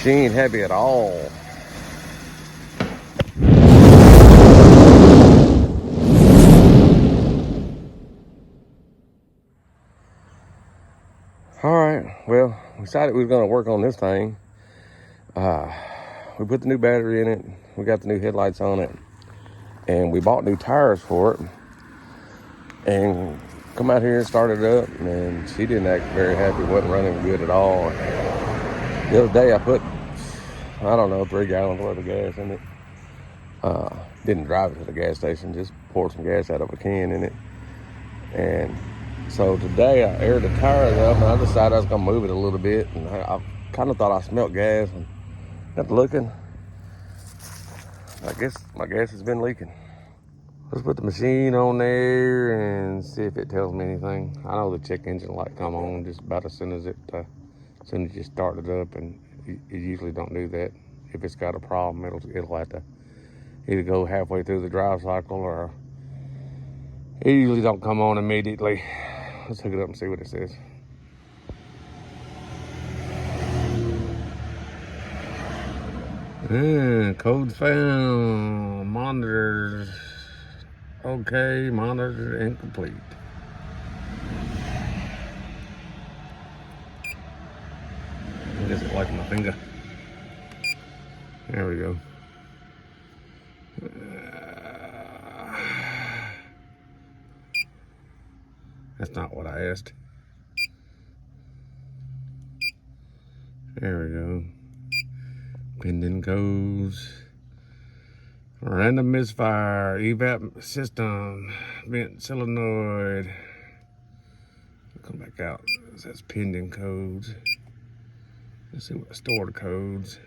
She ain't happy at all. All right, well, we decided we were gonna work on this thing. We put the new battery in it. We got the new headlights on it. And we bought new tires for it. And come out here and started it up. And she didn't act very happy. Wasn't running good at all. The other day I put, I don't know, 3 gallons worth of gas in it. Didn't drive it to the gas station. Just poured some gas out of a can in it. And so today I aired the tires up, and I decided I was gonna move it a little bit, and I kind of thought I smelled gas, and got to looking. I guess my gas has been leaking. Let's put the machine on there and see if it tells me anything. I know the check engine light come on just about as soon as you start it up, and you usually don't do that. If it's got a problem, it'll have to either go halfway through the drive cycle, or it usually don't come on immediately. Let's hook it up and see what it says. Codes found. Monitors. Okay, monitor incomplete. I guess it like my finger. There we go. That's not what I asked. There we go. Pending codes. Random misfire. Evap system. Vent solenoid. Come back out. It says pending codes. Let's see what stored codes.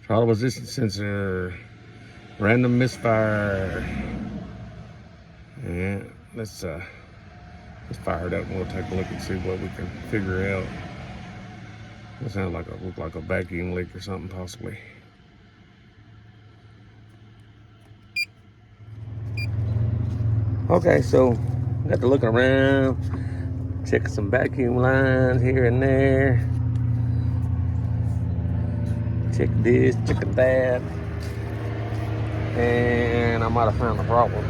Throttle position sensor. Random misfire. Yeah, let's fire it up and we'll take a look and see what we can figure out. It sounds like look like a vacuum leak or something, possibly. Okay, so got to looking around, checking some vacuum lines here and there. Check this, check that, and I might have found the problem.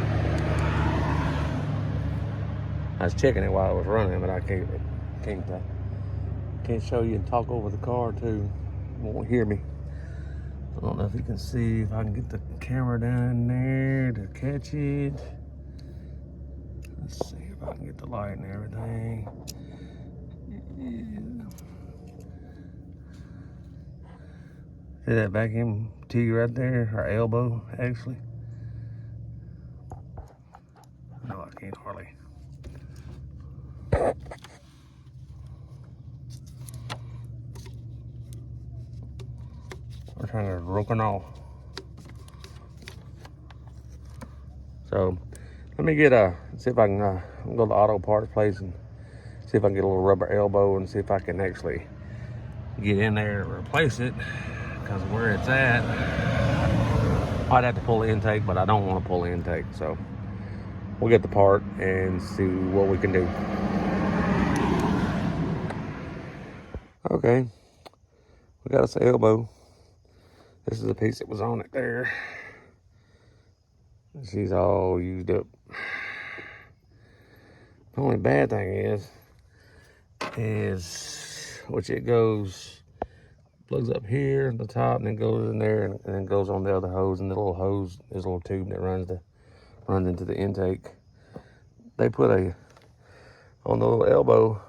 I was checking it while I was running, but I can't show you and talk over the car too. You won't hear me. I don't know if you can see, if I can get the camera down there to catch it. Let's see if I can get the light and everything. Yeah. See that vacuum tee right there, our elbow actually? No, I can't hardly. We're trying to broken off. So let me see if I can go to the auto parts place and see if I can get a little rubber elbow and see if I can actually get in there and replace it. Because where it's at, I'd have to pull the intake, but I don't want to pull the intake. So we'll get the part and see what we can do. Okay, we got us an elbow. This is a piece that was on it there. She's all used up. The only bad thing is which it goes, plugs up here at the top and then goes in there and then goes on the other hose, and the little hose is a little tube that runs into the intake. They put on the little elbow,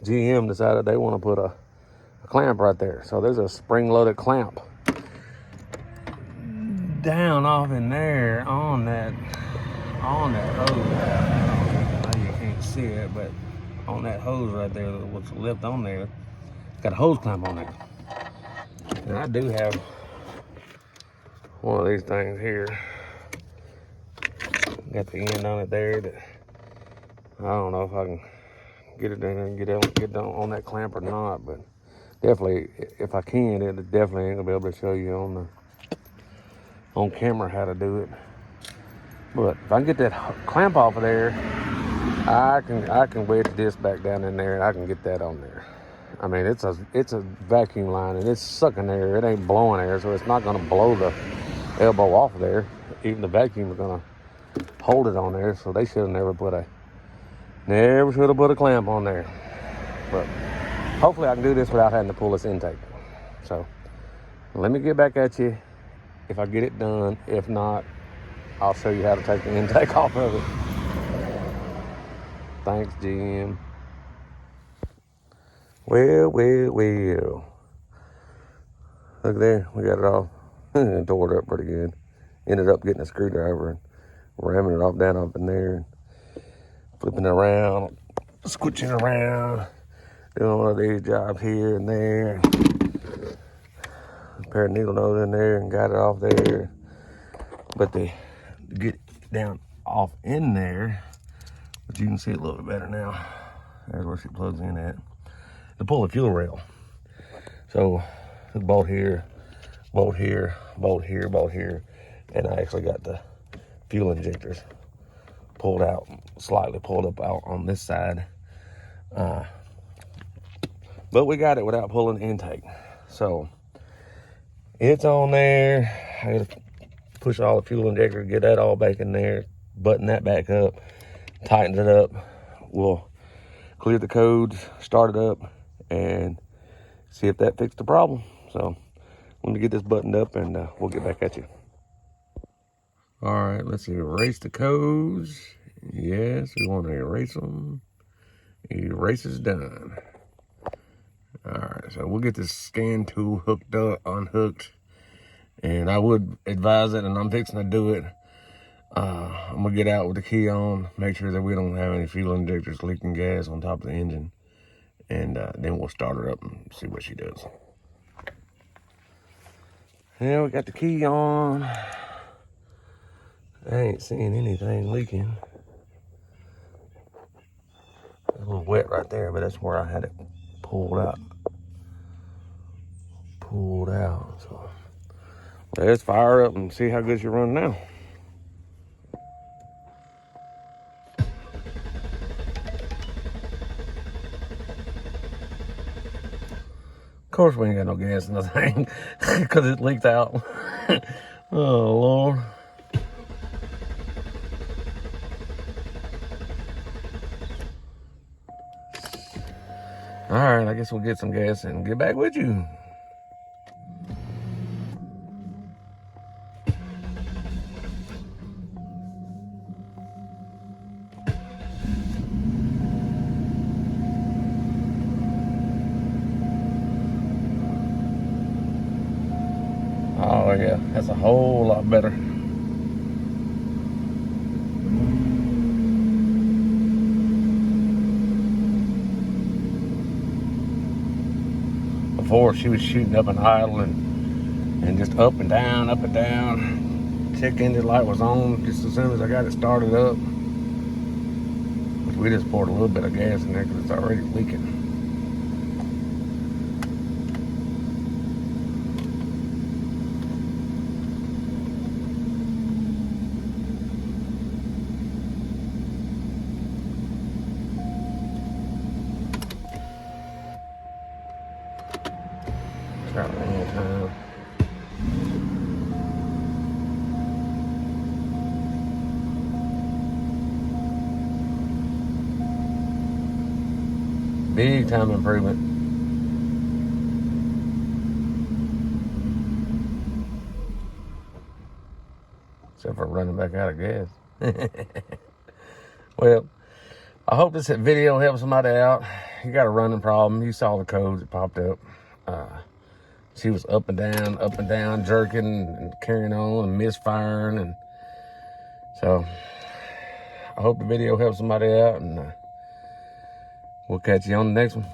GM decided they want to put a clamp right there. So there's a spring-loaded clamp down off in there on that hose. Now you can't see it, but on that hose right there, what's left on there, got a hose clamp on there. And I do have one of these things here. Got the end on it there that I don't know if I can get it in there and get on that clamp or not, but definitely, if I can, it definitely ain't gonna be able to show you on camera how to do it. But if I can get that clamp off of there, I can wedge this back down in there and I can get that on there. I mean, it's a vacuum line, and it's sucking air. It ain't blowing air, so it's not going to blow the elbow off there. Even the vacuum is going to hold it on there, so they should have never put a clamp on there. But hopefully I can do this without having to pull this intake. So let me get back at you if I get it done. If not, I'll show you how to take the intake off of it. Thanks, Jim. Well. Look there, we got it off. Tore it up pretty good. Ended up getting a screwdriver and ramming it down up in there, flipping it around, squishing it around, doing one of these jobs here and there. A pair of needle nose in there and got it off there. But to get it down off in there, but you can see it a little bit better now. There's where she plugs in at. To pull the fuel rail. So the bolt here, bolt here, bolt here, bolt here, and I actually got the fuel injectors pulled out, slightly pulled up out on this side. But we got it without pulling the intake. So it's on there. I gotta push all the fuel injector, get that all back in there, button that back up, tighten it up. We'll clear the codes, start it up, and see if that fixed the problem. So let me get this buttoned up and we'll get back at you. All right, let's erase the codes. Yes, we want to erase them. Erase is done. All right, so we'll get this scan tool hooked up, unhooked, and I would advise it, and I'm fixing to do it. I'm gonna get out with the key on, make sure that we don't have any fuel injectors leaking gas on top of the engine, and then we'll start her up and see what she does. Yeah, we got the key on. I ain't seeing anything leaking. It's a little wet right there, but that's where I had it pulled out. So let's fire up and see how good she runs now. Of course we ain't got no gas in the thing because it leaked out. Oh, Lord. All right, I guess we'll get some gas and get back with you. Oh yeah, that's a whole lot better. Before she was shooting up and idle and just up and down. Check engine light was on just as soon as I got it started up. But we just poured a little bit of gas in there because it's already leaking. Start running time. Big time improvement. Except for running back out of gas. Well, I hope this video helps somebody out. You got a running problem. You saw the codes that popped up. She was up and down, jerking and carrying on and misfiring. And so I hope the video helps somebody out, and we'll catch you on the next one.